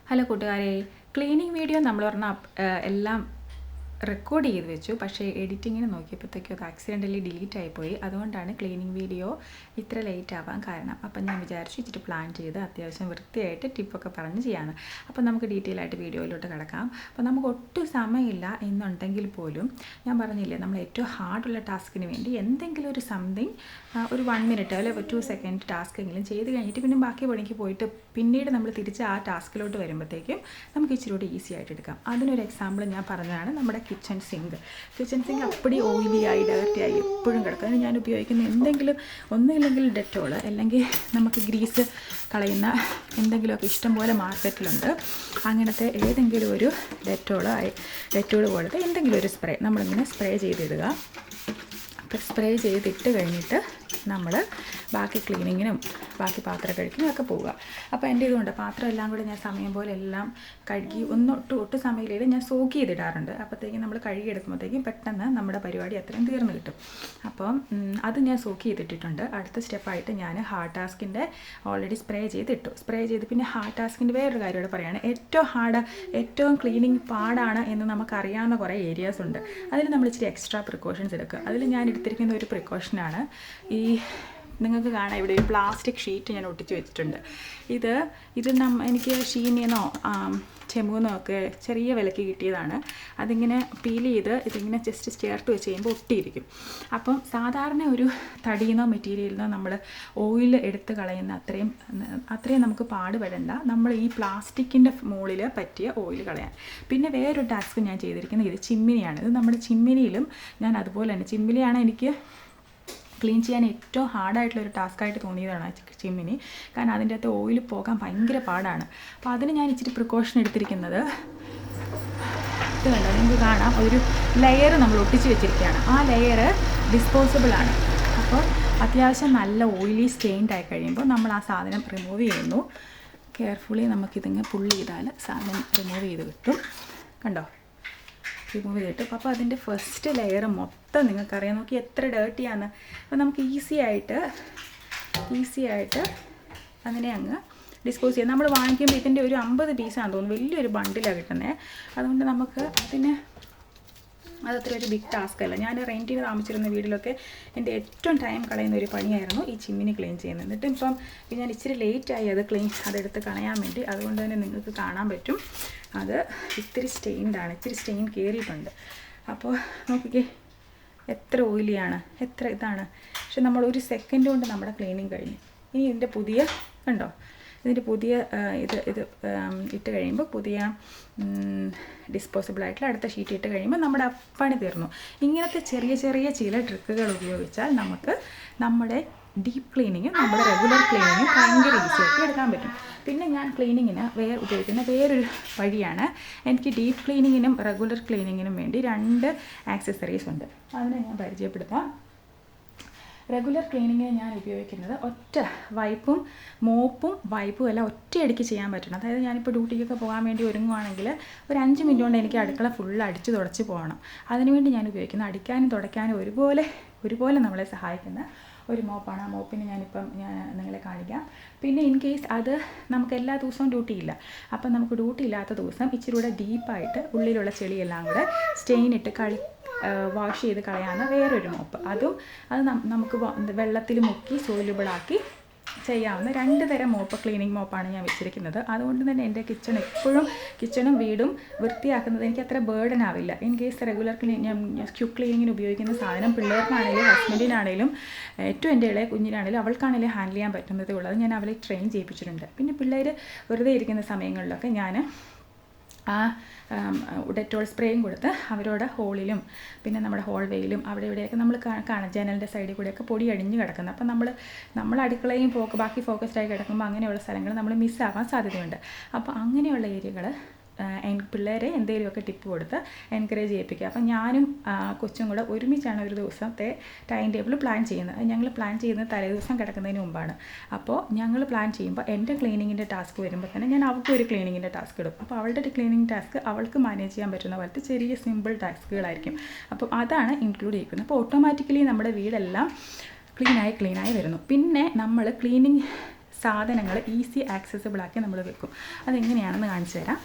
Hello കൂട്ടുകാരെ, cleaning video നമ്മൾ പറഞ്ഞാൽ എല്ലാം റെക്കോർഡ് ചെയ്ത് വെച്ചു. പക്ഷേ എഡിറ്റിങ്ങിന് നോക്കിയപ്പോഴത്തേക്കും അത് ആക്സിഡൻ്റലി ഡിലീറ്റ് ആയിപ്പോയി. അതുകൊണ്ടാണ് ക്ലീനിങ് വീഡിയോ ഇത്ര ലേറ്റ് ആവാൻ കാരണം. അപ്പം ഞാൻ വിചാരിച്ചു ഇച്ചിരി പ്ലാൻ ചെയ്ത് അത്യാവശ്യം വൃത്തിയായിട്ട് ടിപ്പൊക്കെ പറഞ്ഞ് ചെയ്യാമെന്ന്. അപ്പം നമുക്ക് ഡീറ്റെയിൽ ആയിട്ട് വീഡിയോയിലോട്ട് കിടക്കാം. അപ്പം നമുക്ക് ഒട്ടും സമയമില്ല എന്നുണ്ടെങ്കിൽ പോലും ഞാൻ പറഞ്ഞില്ലേ, നമ്മൾ ഏറ്റവും ഹാർഡുള്ള ടാസ്കിന് വേണ്ടി എന്തെങ്കിലും ഒരു സംതിങ് ഒരു 1 മിനിറ്റ് അല്ലെ 2 സെക്കൻഡ് ടാസ്ക് എങ്കിലും ചെയ്ത് കഴിഞ്ഞിട്ട് പിന്നെ ബാക്കി പണിക്ക് പോയിട്ട് പിന്നീട് നമ്മൾ തിരിച്ച് ആ ടാസ്കിലോട്ട് വരുമ്പോഴത്തേക്കും നമുക്ക് ഇച്ചിരി കൂടി ഈസി ആയിട്ട് എടുക്കാം. അതിനൊരു എക്സാമ്പിൾ ഞാൻ പറഞ്ഞതാണ് നമ്മുടെ കിച്ചൺ സിങ്ക് അപ്പടി ഓയിലിയായി ഡയറക്റ്റായി എപ്പോഴും കിടക്കും. അതിന് ഞാൻ ഉപയോഗിക്കുന്ന എന്തെങ്കിലും ഒന്നുമില്ലെങ്കിൽ ഡെറ്റോൾ, അല്ലെങ്കിൽ നമുക്ക് ഗ്രീസ് കളയുന്ന എന്തെങ്കിലുമൊക്കെ ഇഷ്ടംപോലെ മാർക്കറ്റിലുണ്ട്. അങ്ങനത്തെ ഏതെങ്കിലും ഒരു ഡെറ്റോൾ പോലത്തെ എന്തെങ്കിലും ഒരു സ്പ്രേ നമ്മളിങ്ങനെ സ്പ്രേ ചെയ്തിടുക. സ്പ്രേ ചെയ്തിട്ട് കഴിഞ്ഞിട്ട് നമ്മൾ ബാക്കി ക്ലീനിങ്ങിനും ബാക്കി പാത്രം കഴുകിനും ഒക്കെ പോവുക. അപ്പോൾ എൻ്റെ ഇതുകൊണ്ട് പാത്രം എല്ലാം കൂടെ ഞാൻ സമയം പോലെ എല്ലാം കഴുകി ഒട്ടും സമയമില്ല, ഞാൻ സോക്ക് ചെയ്തിടാറുണ്ട്. അപ്പോഴത്തേക്കും നമ്മൾ കഴുകിയെടുക്കുമ്പോഴത്തേക്കും പെട്ടെന്ന് നമ്മുടെ പരിപാടി അത്രയും തീർന്നു കിട്ടും. അപ്പം അത് ഞാൻ സോക്ക് ചെയ്തിട്ടിട്ടുണ്ട്. അടുത്ത സ്റ്റെപ്പായിട്ട് ഞാൻ ഹാർഡ് ടാസ്കിൻ്റെ ഓൾറെഡി സ്പ്രേ ചെയ്ത് പിന്നെ ഹാർഡ് ടാസ്കിൻ്റെ വേറൊരു കാര്യം കൂടെ പറയുകയാണ്. ഏറ്റവും ക്ലീനിങ് പാടാണ് എന്ന് നമുക്കറിയാവുന്ന കുറേ ഏരിയാസ് ഉണ്ട്. അതിൽ നമ്മൾ ഇച്ചിരി എക്സ്ട്രാ പ്രിക്കോഷൻസ് എടുക്കുക. അതിൽ ഞാൻ എടുത്തിരിക്കുന്ന ഒരു പ്രിക്കോഷനാണ് നിങ്ങൾക്ക് കാണാം, ഇവിടെ ഒരു പ്ലാസ്റ്റിക് ഷീറ്റ് ഞാൻ ഒട്ടിച്ച് വെച്ചിട്ടുണ്ട്. ഇത് എനിക്ക് ഷീനിന്നോ ചെമ്പൂന്നോ ഒക്കെ ചെറിയ വിലയ്ക്ക് കിട്ടിയതാണ്. അതിങ്ങനെ പീൽ ചെയ്ത് ഇതിങ്ങനെ ജസ്റ്റ് ചേർത്ത് വെച്ച് കഴിയുമ്പോൾ ഒട്ടിയിരിക്കും. അപ്പം സാധാരണ ഒരു തടിയെന്നോ മെറ്റീരിയലിനോ നമ്മൾ ഓയിൽ എടുത്ത് കളയുന്ന അത്രയും നമുക്ക് പാടുപെടേണ്ട. നമ്മൾ ഈ പ്ലാസ്റ്റിക്കിൻ്റെ മുകളിൽ പറ്റിയ ഓയിൽ കളയാൻ. പിന്നെ വേറൊരു ടാസ്ക് ഞാൻ ചെയ്തിരിക്കുന്നത് ഇത് ചിമ്മിനിയാണ്. ഇത് നമ്മുടെ ചിമ്മിനിയിലും ഞാൻ അതുപോലെ തന്നെ ചിമ്മിനിയാണ് എനിക്ക് ക്ലീൻ ചെയ്യാൻ ഏറ്റവും ഹാർഡായിട്ടുള്ളൊരു ടാസ്ക്കായിട്ട് തോന്നിയതാണ് ചിമ്മിനി. കാരണം അതിൻ്റെ അകത്ത് ഓയിൽ പോകാൻ ഭയങ്കര പാടാണ്. അപ്പോൾ അതിന് ഞാൻ ഇച്ചിരി പ്രിക്കോഷൻ എടുത്തിരിക്കുന്നത് ഇത് കണ്ടോ, നിങ്ങൾക്ക് കാണാം, ഒരു ലെയർ നമ്മൾ ഒട്ടിച്ച് വെച്ചിരിക്കുകയാണ്. ആ ലെയർ ഡിസ്പോസിബിളാണ്. അപ്പോൾ അത്യാവശ്യം നല്ല ഓയിലി സ്റ്റെയിൻഡ് ആയി കഴിയുമ്പോൾ നമ്മൾ ആ സാധനം റിമൂവ് ചെയ്യുന്നു. കെയർഫുള്ളി നമുക്കിതിങ്ങനെ പുള്ളി ചെയ്താൽ സാധനം റിമൂവ് ചെയ്ത് കിട്ടും. കണ്ടോ, റിമൂവ് ചെയ്തിട്ട് അപ്പോൾ അതിൻ്റെ ഫസ്റ്റ് ലെയർ മൊത്തം നിങ്ങൾക്കറിയാം, നോക്കി എത്ര ഡേർട്ടിയാണ്. അപ്പോൾ നമുക്ക് ഈസി ആയിട്ട് അങ്ങനെ അങ്ങ് ഡിസ്പോസ് ചെയ്യാം. നമ്മൾ വാങ്ങിക്കുമ്പോൾ ഇതിൻ്റെ ഒരു 50 പീസാണെന്ന് തോന്നുന്നു, വലിയൊരു ബണ്ടിലാണ് കിട്ടുന്നത്. അതുകൊണ്ട് നമുക്ക് അതത്ര ഒരു ബിഗ് ടാസ്ക് അല്ല. ഞാൻ റെൻറ്റിന് താമസിച്ചിരുന്ന വീട്ടിലൊക്കെ എൻ്റെ ഏറ്റവും ടൈം കളയുന്ന ഒരു പണിയായിരുന്നു ഈ ചിമ്മിനി ക്ലീൻ ചെയ്യുന്നത്. എന്നിട്ട് ഇപ്പം ഞാൻ ഇച്ചിരി ലേറ്റായി അതെടുത്ത് കളയാൻ വേണ്ടി. അതുകൊണ്ട് തന്നെ നിങ്ങൾക്ക് കാണാൻ പറ്റും അത് ഇത്തിരി സ്റ്റെയിൻ കയറിയിട്ടുണ്ട്. അപ്പോൾ നോക്കിക്കേ എത്ര ഓയിലിയാണ്, എത്ര ഇതാണ്. പക്ഷെ നമ്മൾ ഒരു സെക്കൻഡ് കൊണ്ട് നമ്മുടെ ക്ലീനിങ് കഴിഞ്ഞു. ഇനി ഇതിൻ്റെ പുതിയ കണ്ടോ, ഇതിൻ്റെ പുതിയ ഇത് ഇട്ട് കഴിയുമ്പോൾ പുതിയ ഡിസ്പോസിബിളായിട്ടുള്ള അടുത്ത ഷീറ്റ് ഇട്ട് കഴിയുമ്പോൾ നമ്മുടെ പണി തീർന്നു. ഇങ്ങനത്തെ ചെറിയ ചില ട്രിക്കുകൾ ഉപയോഗിച്ചാൽ നമുക്ക് നമ്മുടെ ഡീപ്പ് ക്ലീനിങ്ങും നമ്മുടെ റെഗുലർ ക്ലീനിങ്ങും ഭയങ്കര ഈസിയാക്കി എടുക്കാൻ പറ്റും. പിന്നെ ഞാൻ ക്ലീനിങ്ങിന് ഉപയോഗിക്കുന്ന വേറൊരു വഴിയാണ്, എനിക്ക് ഡീപ്പ് ക്ലീനിങ്ങിനും റെഗുലർ ക്ലീനിങ്ങിനും വേണ്ടി 2 ആക്സസറീസ് ഉണ്ട്. അതിനെ ഞാൻ പരിചയപ്പെടുത്താം. റെഗുലർ ക്ലീനിങ്ങിന് ഞാൻ ഉപയോഗിക്കുന്നത് ഒറ്റ വൈപ്പും എല്ലാം ഒറ്റയടിക്ക് ചെയ്യാൻ പറ്റണം. അതായത് ഞാനിപ്പോൾ ഡ്യൂട്ടിക്കൊക്കെ പോകാൻ വേണ്ടി ഒരുങ്ങുവാണെങ്കിൽ ഒരു 5 മിനിറ്റ് കൊണ്ട് എനിക്ക് അടുക്കള ഫുള്ള് അടിച്ച് തുടച്ച് പോകണം. അതിനുവേണ്ടി ഞാൻ ഉപയോഗിക്കുന്നത് അടിക്കാനും തുടയ്ക്കാനും ഒരുപോലെ നമ്മളെ സഹായിക്കുന്ന ഒരു മോപ്പാണ്. ആ മോപ്പിന് ഞാൻ നിങ്ങളെ കാണിക്കാം. പിന്നെ ഇൻ കേസ് അത് നമുക്ക് എല്ലാ ദിവസവും ഡ്യൂട്ടി ഇല്ല, അപ്പം നമുക്ക് ഡ്യൂട്ടി ഇല്ലാത്ത ദിവസം ഇച്ചിരി കൂടെ ഡീപ്പായിട്ട് ഉള്ളിലുള്ള ചെളിയെല്ലാം കൂടെ സ്റ്റെയിനിട്ട് വാഷ് ചെയ്ത് കളയാവുന്ന വേറൊരു മോപ്പ്. അത് നമുക്ക് വെള്ളത്തിൽ മുക്കി സോല്യൂബിളാക്കി ചെയ്യാവുന്ന 2 തരം ക്ലീനിങ് മോപ്പാണ് ഞാൻ വെച്ചിരിക്കുന്നത്. അതുകൊണ്ട് തന്നെ എൻ്റെ കിച്ചണും വീടും വൃത്തിയാക്കുന്നത് എനിക്ക് അത്ര ബേർഡൻ ആവില്ല. ഇൻ കേസ് റെഗുലർ ക്ലീനിങ്ങിന് ഉപയോഗിക്കുന്ന സാധനം പിള്ളേർക്കാണെങ്കിലും ഹസ്ബൻഡിനാണെങ്കിലും ഏറ്റവും എൻ്റെ ഇളയ കുഞ്ഞിനാണെങ്കിലും അവൾക്കാണെങ്കിലും ഹാൻഡിൽ ചെയ്യാൻ പറ്റുന്നതേ ഉള്ളത്. ഞാൻ അവളെ ട്രെയിൻ ചെയ്യിപ്പിച്ചിട്ടുണ്ട്. പിന്നെ പിള്ളേർ വെറുതെ ഇരിക്കുന്ന സമയങ്ങളിലൊക്കെ ഞാൻ ഡെറ്റോൾ സ്പ്രേയും കൊടുത്ത് അവരോട് ഹോളിലും പിന്നെ നമ്മുടെ ഹോൾവേയിലും അവിടെ ഇവിടെയൊക്കെ നമ്മൾ കാണാം ജനലിൻ്റെ സൈഡിൽ കൂടെയൊക്കെ പൊടി അടിഞ്ഞ് കിടക്കുന്നത്. അപ്പം നമ്മൾ അടുക്കളയും ബാക്കി ഫോക്കസ്ഡായി കിടക്കുമ്പോൾ അങ്ങനെയുള്ള സ്ഥലങ്ങൾ നമ്മൾ മിസ്സാവാൻ സാധ്യതയുണ്ട്. അപ്പോൾ അങ്ങനെയുള്ള ഏരിയകൾ പിള്ളേരെ എന്തെങ്കിലുമൊക്കെ ടിപ്പ് കൊടുത്ത് എൻകറേജ് ചെയ്യിപ്പിക്കുക. അപ്പം ഞാനും കൊച്ചും കൂടെ ഒരുമിച്ചാണ് ഒരു ദിവസത്തെ ടൈം ടേബിൾ പ്ലാൻ ചെയ്യുന്നത്. ഞങ്ങൾ പ്ലാൻ ചെയ്യുന്നത് തലേദിവസം കിടക്കുന്നതിന് മുമ്പാണ്. അപ്പോൾ ഞങ്ങൾ പ്ലാൻ ചെയ്യുമ്പോൾ എൻ്റെ ക്ലീനിങ്ങിൻ്റെ ടാസ്ക് വരുമ്പോൾ തന്നെ ഞാൻ അവൾക്ക് ഒരു ക്ലീനിങ്ങിൻ്റെ ടാസ്ക് ഇടും. അപ്പോൾ അവളുടെ ക്ലീനിങ് ടാസ്ക് അവൾക്ക് മാനേജ് ചെയ്യാൻ പറ്റുന്ന പോലത്തെ ചെറിയ സിമ്പിൾ ടാസ്കുകളായിരിക്കും. അപ്പം അതാണ് ഇൻക്ലൂഡ് ചെയ്യിക്കുന്നത്. അപ്പോൾ ഓട്ടോമാറ്റിക്കലി നമ്മുടെ വീടെല്ലാം ക്ലീനായി വരുന്നു. പിന്നെ നമ്മൾ ക്ലീനിങ് സാധനങ്ങൾ ഈസി ആക്സസിബിൾ ആക്കി നമ്മൾ വെക്കും. അതെങ്ങനെയാണെന്ന് കാണിച്ചു തരാം.